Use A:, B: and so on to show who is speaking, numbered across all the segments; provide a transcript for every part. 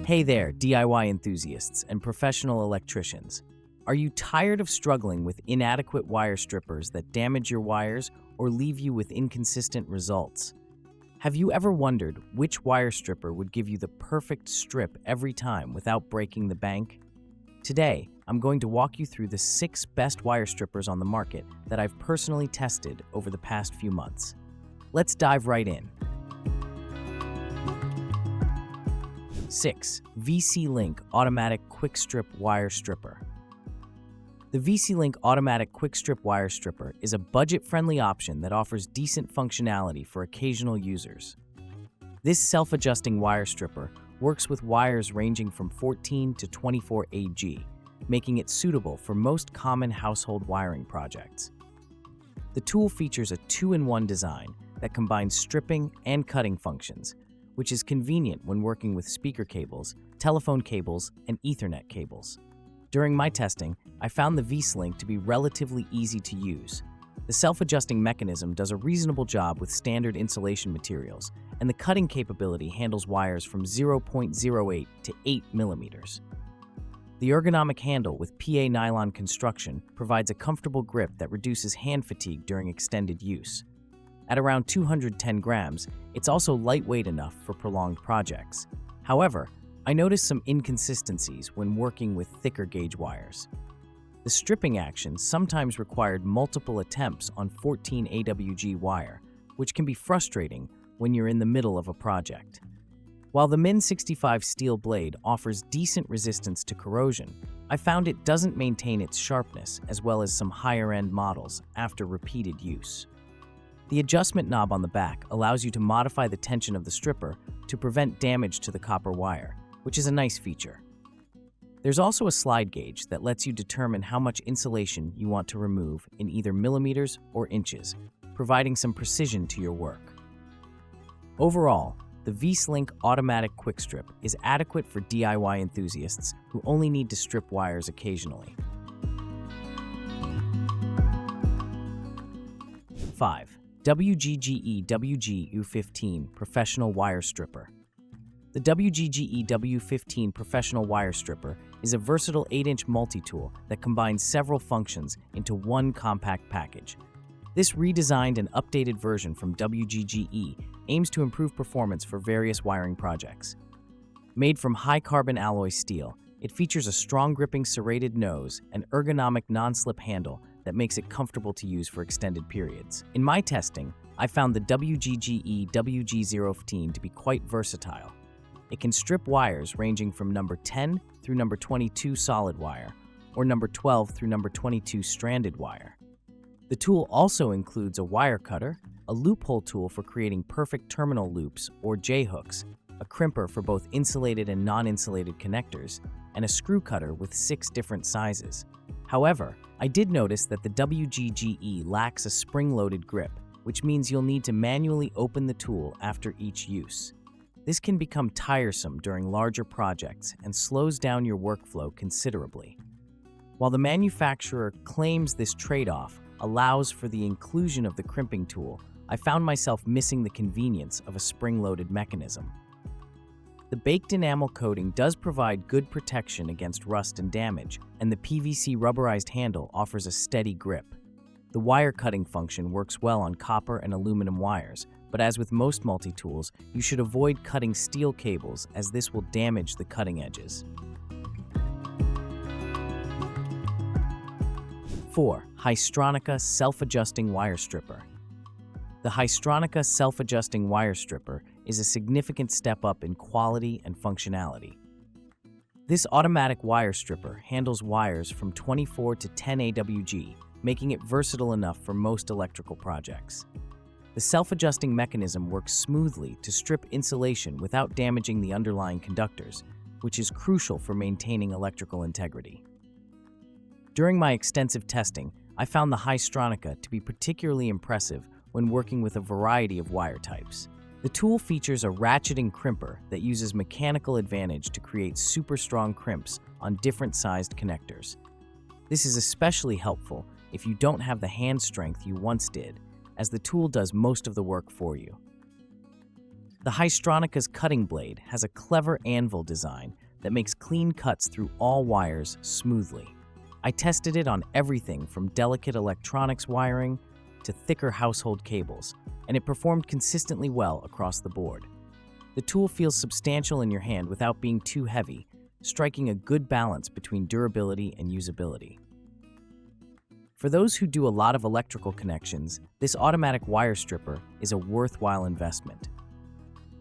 A: Hey there, DIY enthusiasts and professional electricians. Are you tired of struggling with inadequate wire strippers that damage your wires or leave you with inconsistent results? Have you ever wondered which wire stripper would give you the perfect strip every time without breaking the bank? Today, I'm going to walk you through the 6 best wire strippers on the market that I've personally tested over the past few months. Let's dive right in. 6. VCELINK Automatic Quickstrip Wire Stripper. The VCELINK Automatic Quickstrip Wire Stripper is a budget-friendly option that offers decent functionality for occasional users. This self-adjusting wire stripper works with wires ranging from 14 to 24 AG, making it suitable for most common household wiring projects. The tool features a 2-in-1 design that combines stripping and cutting functions, which is convenient when working with speaker cables, telephone cables, and Ethernet cables. During my testing, I found the VCELINK to be relatively easy to use. The self-adjusting mechanism does a reasonable job with standard insulation materials, and the cutting capability handles wires from 0.08 to 8 millimeters. The ergonomic handle with PA nylon construction provides a comfortable grip that reduces hand fatigue during extended use. At around 210 grams, it's also lightweight enough for prolonged projects. However, I noticed some inconsistencies when working with thicker gauge wires. The stripping action sometimes required multiple attempts on 14 AWG wire, which can be frustrating when you're in the middle of a project. While the Min 65 steel blade offers decent resistance to corrosion, I found it doesn't maintain its sharpness as well as some higher-end models after repeated use. The adjustment knob on the back allows you to modify the tension of the stripper to prevent damage to the copper wire, which is a nice feature. There's also a slide gauge that lets you determine how much insulation you want to remove in either millimeters or inches, providing some precision to your work. Overall, the VCELINK Automatic Quickstrip is adequate for DIY enthusiasts who only need to strip wires occasionally. 5. WGGE WGU15 Professional Wire Stripper. The WGGE W15 Professional Wire Stripper is a versatile 8-inch multi-tool that combines several functions into one compact package. This redesigned and updated version from WGGE aims to improve performance for various wiring projects. Made from high-carbon alloy steel, it features a strong gripping serrated nose and ergonomic non-slip handle that makes it comfortable to use for extended periods. In my testing, I found the WGGE WG015 to be quite versatile. It can strip wires ranging from number 10 through number 22 solid wire, or number 12 through number 22 stranded wire. The tool also includes a wire cutter, a loophole tool for creating perfect terminal loops or J-hooks, a crimper for both insulated and non-insulated connectors, and a screw cutter with 6 different sizes. However, I did notice that the WGGE lacks a spring-loaded grip, which means you'll need to manually open the tool after each use. This can become tiresome during larger projects and slows down your workflow considerably. While the manufacturer claims this trade-off allows for the inclusion of the crimping tool, I found myself missing the convenience of a spring-loaded mechanism. The baked enamel coating does provide good protection against rust and damage, and the PVC rubberized handle offers a steady grip. The wire cutting function works well on copper and aluminum wires, but as with most multi-tools, you should avoid cutting steel cables as this will damage the cutting edges. 4. Haisstronica Self-Adjusting Wire Stripper. The haisstronica Self-Adjusting Wire Stripper is a significant step up in quality and functionality. This automatic wire stripper handles wires from 24 to 10 AWG, making it versatile enough for most electrical projects. The self-adjusting mechanism works smoothly to strip insulation without damaging the underlying conductors, which is crucial for maintaining electrical integrity. During my extensive testing, I found the haisstronica to be particularly impressive when working with a variety of wire types. The tool features a ratcheting crimper that uses mechanical advantage to create super strong crimps on different sized connectors. This is especially helpful if you don't have the hand strength you once did, as the tool does most of the work for you. The haisstronica's cutting blade has a clever anvil design that makes clean cuts through all wires smoothly. I tested it on everything from delicate electronics wiring to thicker household cables, and it performed consistently well across the board. The tool feels substantial in your hand without being too heavy, striking a good balance between durability and usability. For those who do a lot of electrical connections, this automatic wire stripper is a worthwhile investment.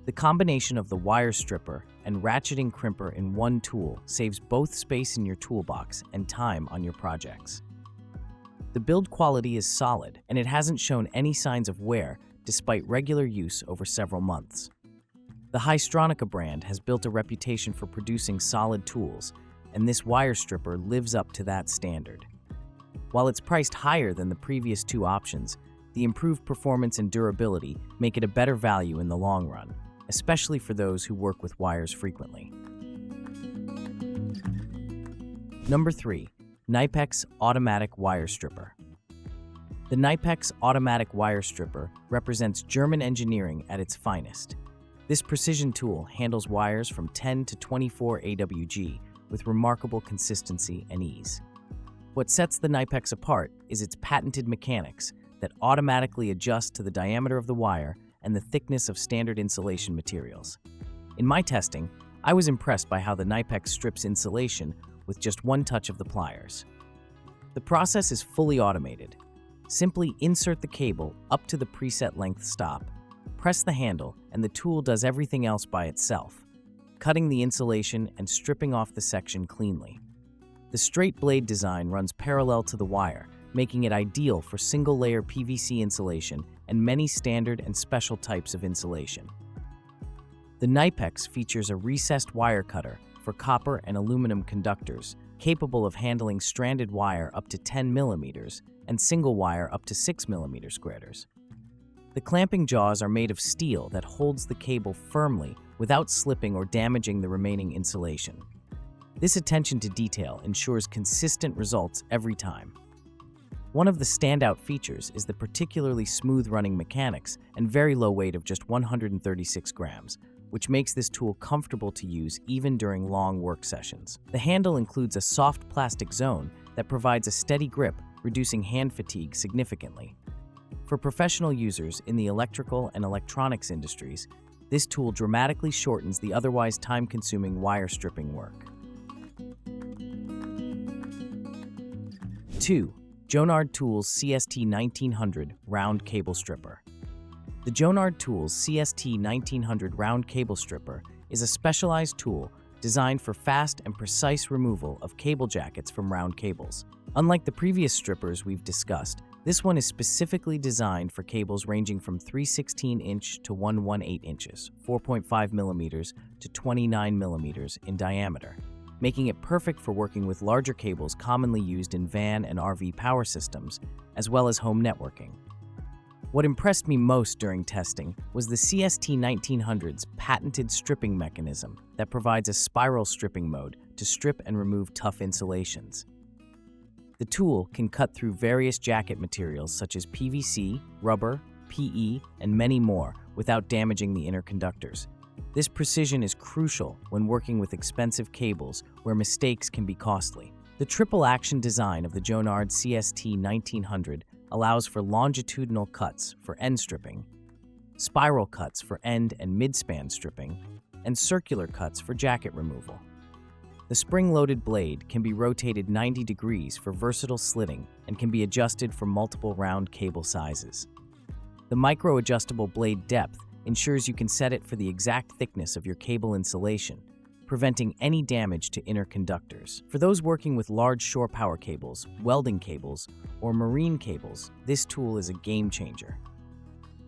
A: The combination of the wire stripper and ratcheting crimper in one tool saves both space in your toolbox and time on your projects. The build quality is solid, and it hasn't shown any signs of wear despite regular use over several months. The haisstronica brand has built a reputation for producing solid tools, and this wire stripper lives up to that standard. While it's priced higher than the previous two options, the improved performance and durability make it a better value in the long run, especially for those who work with wires frequently. Number 3. Knipex Automatic Wire Stripper. The Knipex Automatic Wire Stripper represents German engineering at its finest. This precision tool handles wires from 10 to 24 AWG with remarkable consistency and ease. What sets the Knipex apart is its patented mechanics that automatically adjust to the diameter of the wire and the thickness of standard insulation materials. In my testing, I was impressed by how the Knipex strips insulation with just one touch of the pliers. The process is fully automated. Simply insert the cable up to the preset length stop, press the handle, and the tool does everything else by itself, cutting the insulation and stripping off the section cleanly. The straight blade design runs parallel to the wire, making it ideal for single-layer PVC insulation and many standard and special types of insulation. The Knipex features a recessed wire cutter for copper and aluminum conductors, capable of handling stranded wire up to 10 mm and single wire up to 6 mm squares. The clamping jaws are made of steel that holds the cable firmly without slipping or damaging the remaining insulation. This attention to detail ensures consistent results every time. One of the standout features is the particularly smooth-running mechanics and very low weight of just 136 grams, which makes this tool comfortable to use even during long work sessions. The handle includes a soft plastic zone that provides a steady grip, reducing hand fatigue significantly. For professional users in the electrical and electronics industries, this tool dramatically shortens the otherwise time-consuming wire stripping work. 2. Jonard Tools CST 1900 Round Cable Stripper. The Jonard Tools CST 1900 Round Cable Stripper is a specialized tool designed for fast and precise removal of cable jackets from round cables. Unlike the previous strippers we've discussed, this one is specifically designed for cables ranging from 3/16" to 1/18 inches, 4.5 millimeters to 29 millimeters in diameter, making it perfect for working with larger cables commonly used in van and RV power systems, as well as home networking. What impressed me most during testing was the CST 1900's patented stripping mechanism that provides a spiral stripping mode to strip and remove tough insulations. The tool can cut through various jacket materials such as PVC, rubber, PE, and many more without damaging the inner conductors. This precision is crucial when working with expensive cables where mistakes can be costly. The triple-action design of the Jonard CST 1900 allows for longitudinal cuts for end stripping, spiral cuts for end and mid-span stripping, and circular cuts for jacket removal. The spring-loaded blade can be rotated 90 degrees for versatile slitting and can be adjusted for multiple round cable sizes. The micro-adjustable blade depth ensures you can set it for the exact thickness of your cable insulation, preventing any damage to inner conductors. For those working with large shore power cables, welding cables, or marine cables, this tool is a game changer.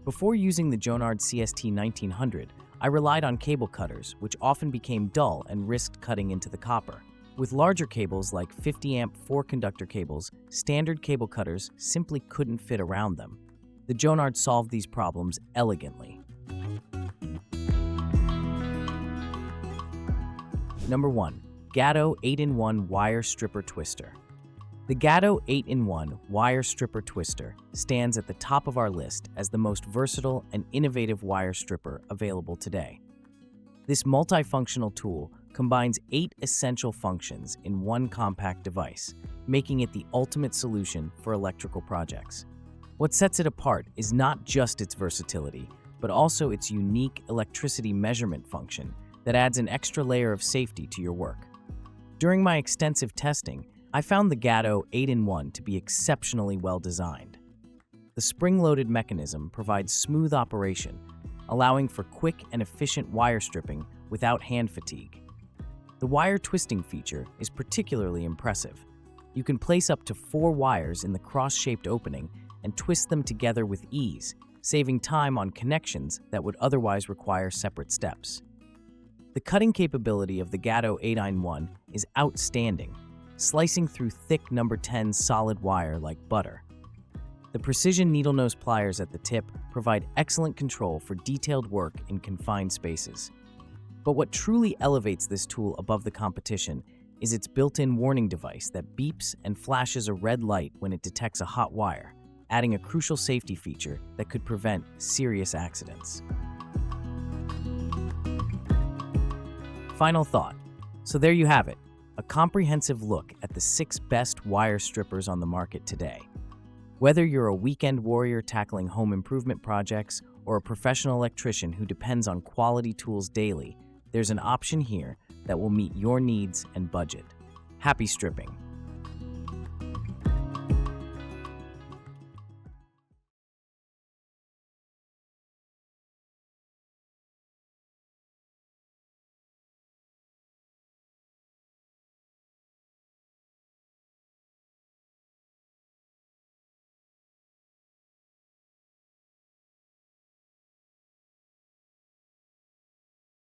A: Before using the Jonard CST 1900, I relied on cable cutters, which often became dull and risked cutting into the copper. With larger cables like 50-amp 4-conductor cables, standard cable cutters simply couldn't fit around them. The Jonard solved these problems elegantly. Number 1. GADO 8-in-1 Wire Stripper Twister. The The GADO 8-in-1 Wire Stripper Twister stands at the top of our list as the most versatile and innovative wire stripper available today. This multifunctional tool combines 8 essential functions in one compact device, making it the ultimate solution for electrical projects. What sets it apart is not just its versatility, but also its unique electricity measurement function that adds an extra layer of safety to your work. During my extensive testing, I found the GADO 8-in-1 to be exceptionally well designed. The spring-loaded mechanism provides smooth operation, allowing for quick and efficient wire stripping without hand fatigue. The wire twisting feature is particularly impressive. You can place up to 4 wires in the cross-shaped opening and twist them together with ease, saving time on connections that would otherwise require separate steps. The cutting capability of the GADO 8-in-1 is outstanding, slicing through thick number 10 solid wire like butter. The precision needle nose pliers at the tip provide excellent control for detailed work in confined spaces. But what truly elevates this tool above the competition is its built-in warning device that beeps and flashes a red light when it detects a hot wire, adding a crucial safety feature that could prevent serious accidents. Final thought. So there you have it, a comprehensive look at the 6 best wire strippers on the market today. Whether you're a weekend warrior tackling home improvement projects or a professional electrician who depends on quality tools daily, there's an option here that will meet your needs and budget. Happy stripping!